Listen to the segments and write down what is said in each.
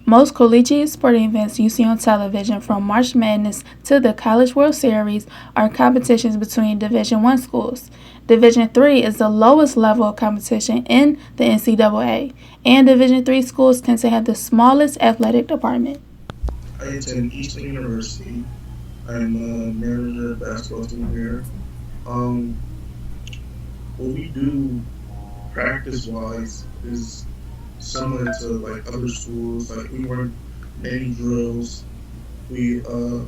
Most collegiate sporting events you see on television, from March Madness to the College World Series, are competitions between Division I schools. Division III is the lowest level of competition in the NCAA, and Division III schools tend to have the smallest athletic department. I attend Eastern University. I'm a manager of basketball team here. Um, what we do practice wise is similar to like other schools. Like we run many drills. We uh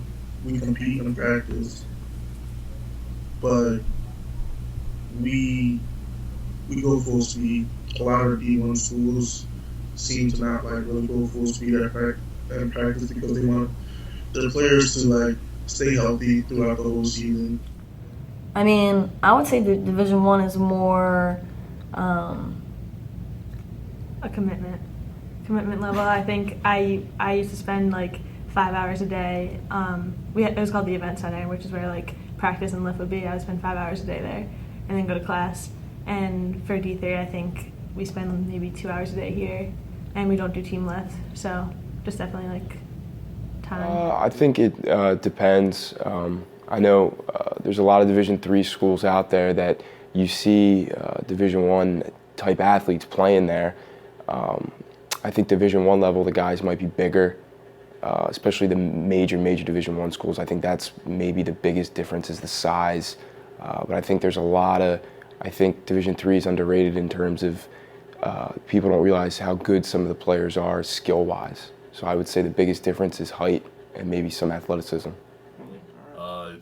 we compete in practice, but we we go full speed. A lot of D1 schools seem to not like really go full speed at practice because they want their players to like stay healthy throughout the whole season. I mean, I would say the Division One is more um, A commitment level. I think I used to spend like 5 hours a day. It was called the event center, which is where like practice and lift would be. I would spend 5 hours a day there, and then go to class. And for D3, I think we spend maybe 2 hours a day here, and we don't do team lift. So just definitely like time. I think it depends. I know there's a lot of Division III schools out there that you see Division I type athletes playing there. Um, I think Division I level, the guys might be bigger, especially the major Division I schools. I think that's maybe the biggest difference is the size. But I think there's a lot of, I think Division III is underrated in terms of people don't realize how good some of the players are skill-wise. So I would say the biggest difference is height and maybe some athleticism. Uh,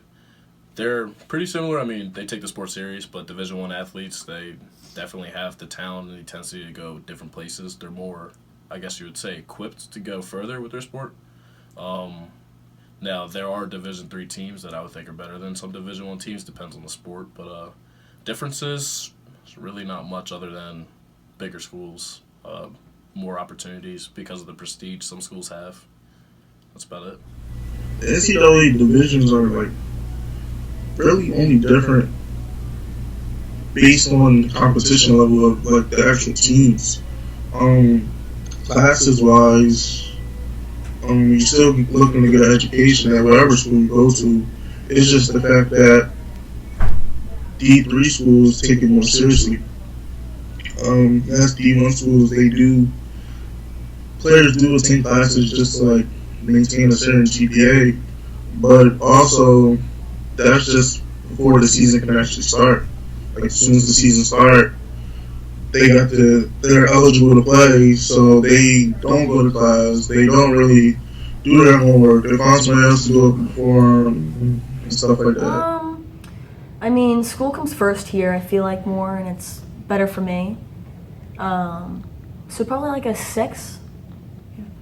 they're pretty similar. I mean, they take the sport serious, but Division I athletes, they definitely have the talent and the intensity to go different places. They're more, I guess you would say, equipped to go further with their sport. Um, Now, there are Division III teams that I would think are better than some Division I teams, depends on the sport, but differences, it's really not much other than bigger schools, more opportunities because of the prestige some schools have. That's about it. The NCAA divisions are like really only different based on the competition level of like the actual teams. Um, Classes wise, you're still looking to get an education at whatever school you go to. It's just the fact that D3 schools take it more seriously. As D1 schools, they do players do attend classes just to like maintain a certain GPA, but also that's just before the season can actually start. Like as soon as the season starts, they're eligible to play, so they don't go to class. They don't really do their homework. They find somebody else to do it before and stuff like that. um, I mean, school comes first here. I feel like more, and it's better for me. So probably like a 6,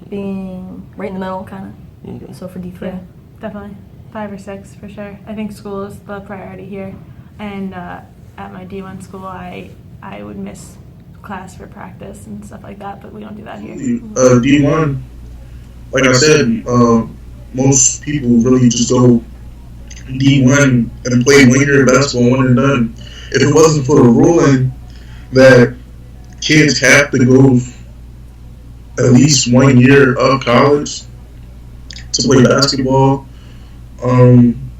being right in the middle, kind of. So for D3. Yeah, definitely 5 or 6 for sure. I think school is the priority here, and at my D1 school, I would miss class for practice and stuff like that, but we don't do that here. D1, like I said, most people really just go D1 and play 1 year basketball, one and done. If it wasn't for the ruling that kids have to go at least 1 year of college to play basketball, um,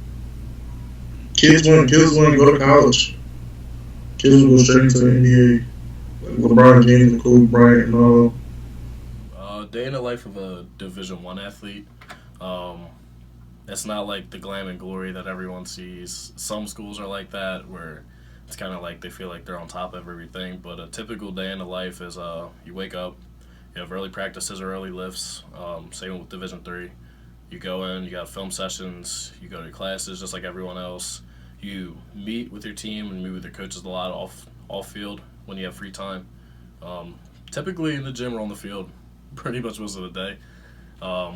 kids want to go to college. Kids will go straight into the NBA. Like LeBron James and Kobe Bryant and all. Day in the life of a Division I athlete. Um, it's not like the glam and glory that everyone sees. Some schools are like that, where it's kind of like they feel like they're on top of everything. But a typical day in the life is you wake up, you have early practices or early lifts. Same with Division III. You go in, you got film sessions, you go to classes just like everyone else. You meet with your team and meet with your coaches a lot off field when you have free time. Typically in the gym or on the field, pretty much most of the day.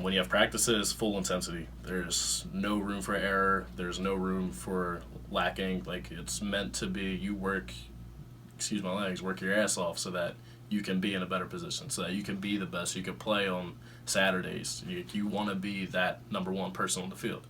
When you have practices, full intensity. There's no room for error. There's no room for lacking. Like it's meant to be. You work, excuse my legs, work your ass off so that you can be in a better position, so that you can be the best. You can play on Saturdays. You want to be that number one person on the field.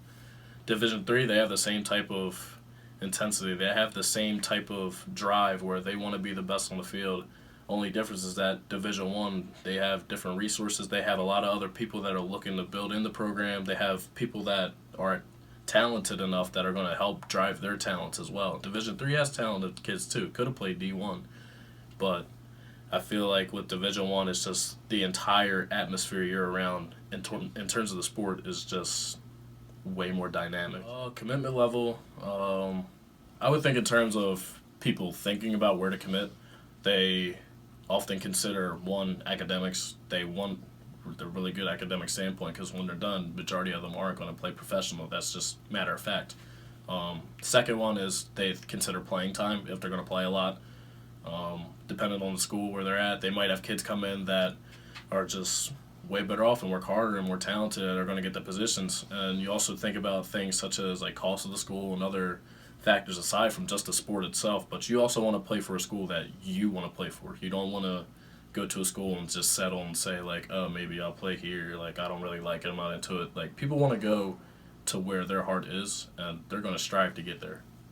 Division III, they have the same type of intensity. They have the same type of drive where they want to be the best on the field. Only difference is that Division One, they have different resources. They have a lot of other people that are looking to build in the program. They have people that are talented enough that are going to help drive their talents as well. Division Three has talented kids too. Could have played D1, but I feel like with Division One, it's just the entire atmosphere year around in terms of the sport is just way more dynamic. Commitment level, I would think in terms of people thinking about where to commit, they often consider one academics. They want the really good academic standpoint because when they're done, majority of them aren't going to play professional. That's just matter of fact. Second one is they consider playing time if they're going to play a lot. Depending on the school where they're at, they might have kids come in that are just way better off and work harder and more talented and are going to get the positions. And you also think about things such as like cost of the school and other factors aside from just the sport itself. But you also want to play for a school that you want to play for. You don't want to go to a school and just settle and say like, oh, maybe I'll play here. Like I don't really like it. I'm not into it. Like people want to go to where their heart is, and they're going to strive to get there.